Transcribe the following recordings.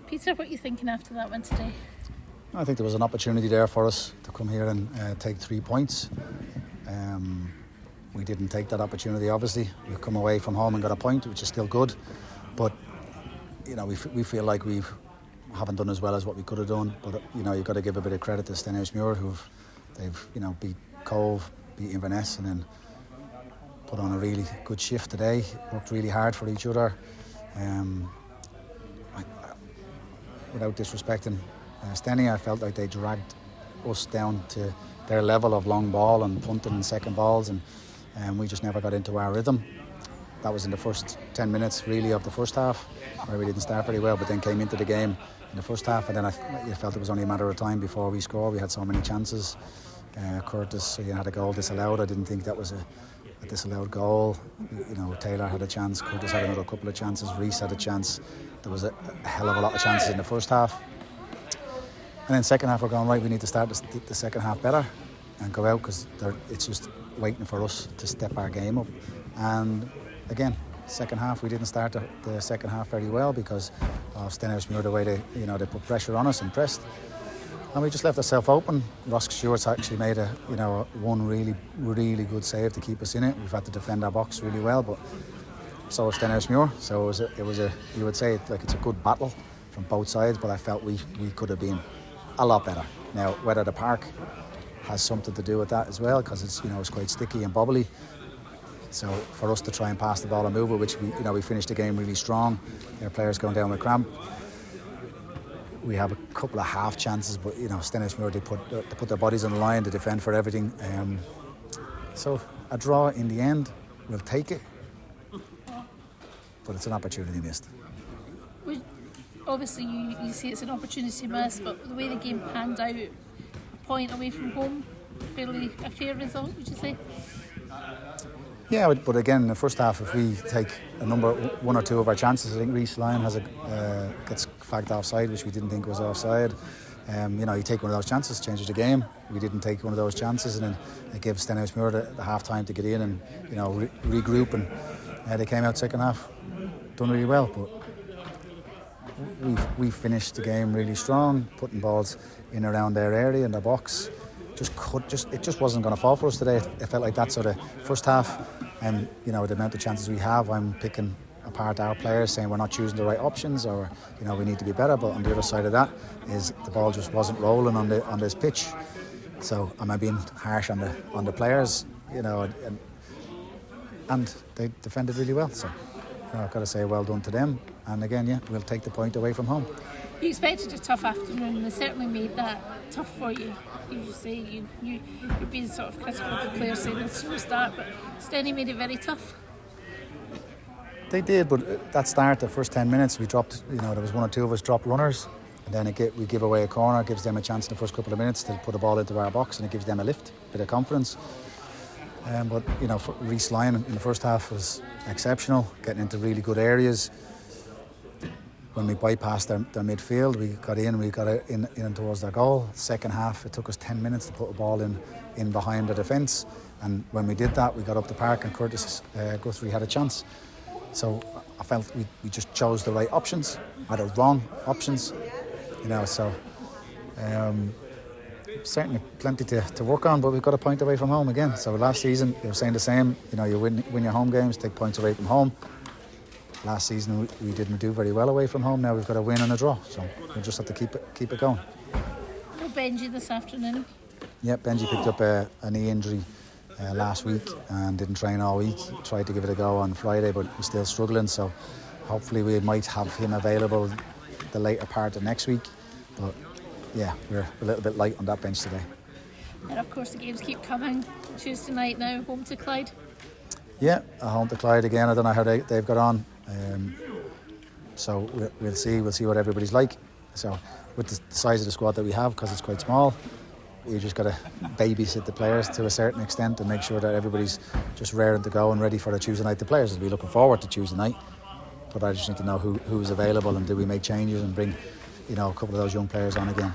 Peter, what are you thinking after that one today? I think there was an opportunity there for us to come here and take 3 points. We didn't take that opportunity, obviously. We've come away from home and got a point, which is still good. But, we feel like we haven't done as well as what we could have done. But, you've got to give a bit of credit to Stenhousemuir, they've beat Cove, beat Inverness, and then put on a really good shift today. Worked really hard for each other. Without disrespecting Stenny, I felt like they dragged us down to their level of long ball and punting and second balls, and we just never got into our rhythm. That was in the first 10 minutes really of the first half, where we didn't start very well, but then came into the game in the first half, and then I felt it was only a matter of time before we scored. We had so many chances. Curtis had a goal disallowed. I didn't think that was a disallowed goal. Taylor had a chance, Curtis had another couple of chances, Reese had a chance. There was a hell of a lot of chances in the first half. And then second half we're going, right, we need to start the second half better and go out, because it's just waiting for us to step our game up. And again, second half we didn't start the second half very well because of Stenhousemuir, the way they put pressure on us and pressed. And we just left ourselves open. Ross Stewart's actually made one really, really good save to keep us in it. We've had to defend our box really well, but so was Stenhousemuir. So it was you would say it's a good battle from both sides, but I felt we could have been a lot better. Now, whether the park has something to do with that as well, because it's quite sticky and bubbly. So for us to try and pass the ball and move it, which we finished the game really strong. Their players going down with cramp. We have a couple of half chances, but Stenhousemuir, they put their bodies on the line to defend for everything. So a draw in the end, we'll take it, but it's an opportunity missed. Obviously, you see it's an opportunity missed, but the way the game panned out, a point away from home, fairly a fair result, would you say? Yeah, but again, in the first half, if we take one or two of our chances, I think Reese Lyon gets flagged offside, which we didn't think was offside. You take one of those chances, changes the game. We didn't take one of those chances, and then it gives Stenhousemuir the half time to get in and regroup, and they came out second half, done really well. But we finished the game really strong, putting balls in around their area in their box. It just wasn't going to fall for us today. It felt like that sort of first half, and the amount of chances we have, I'm picking apart our players, saying we're not choosing the right options, or we need to be better. But on the other side of that is the ball just wasn't rolling on this pitch. So am I being harsh on the players? And they defended really well. So I've got to say well done to them. And again, we'll take the point away from home. You expected a tough afternoon, and they certainly made that tough for you. You say you're being sort of critical of the players, saying it's a slow start, but Stenny made it very tough. They did, but that start, the first 10 minutes, we dropped. There was one or two of us dropped runners, and then we give away a corner, gives them a chance in the first couple of minutes to put a ball into our box, and it gives them a lift, a bit of confidence. But for Reese Lyon in the first half was exceptional, getting into really good areas. When we bypassed their midfield, we got in towards their goal. Second half, it took us 10 minutes to put a ball in behind the defence. And when we did that, we got up the park and Curtis Guthrie had a chance. So I felt we just chose the right options, or the wrong options. Certainly plenty to work on, but we've got a point away from home again. So last season, you were saying the same. You win your home games, take points away from home. Last season we didn't do very well away from home. Now we've got a win and a draw, so we just have to keep it going. No Benji this afternoon. Yeah, Benji picked up a knee injury last week and didn't train all week. Tried to give it a go on Friday, but he's still struggling. So hopefully we might have him available the later part of next week. But yeah, we're a little bit light on that bench today. And of course the games keep coming. Tuesday night now, home to Clyde. Yeah, home to Clyde again. I don't know how they've got on. So we'll see what everybody's like. So with the size of the squad that we have, because it's quite small, you just got to babysit the players to a certain extent and make sure that everybody's just raring to go and ready for the Tuesday night. The players will be looking forward to Tuesday night, but I just need to know who's available and do we make changes and bring a couple of those young players on again.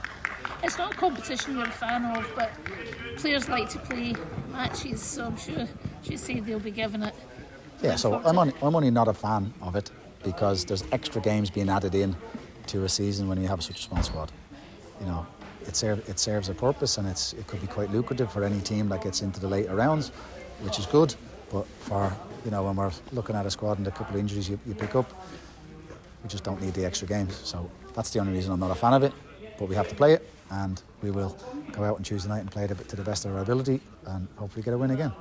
It's not a competition you're a fan of, but players like to play matches, so I'm sure you say they'll be giving it. Yeah, so I'm only not a fan of it because there's extra games being added in to a season when you have such a small squad. You know, it serves a purpose, and it could be quite lucrative for any team that gets into the later rounds, which is good. But for, you know, when we're looking at a squad and a couple of injuries you pick up, we just don't need the extra games. So that's the only reason I'm not a fan of it. But we have to play it, and we will go out on Tuesday night and play it to the best of our ability, and hopefully get a win again.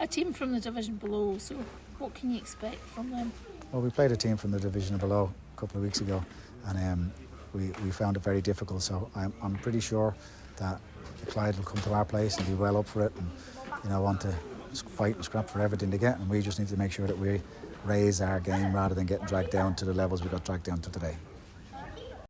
A team from the division below, so what can you expect from them? Well, we played a team from the division below a couple of weeks ago, and we found it very difficult. So I'm pretty sure that Clyde will come to our place and be well up for it, and, you know, want to fight and scrap for everything to get. And we just need to make sure that we raise our game rather than getting dragged down to the levels we got dragged down to today.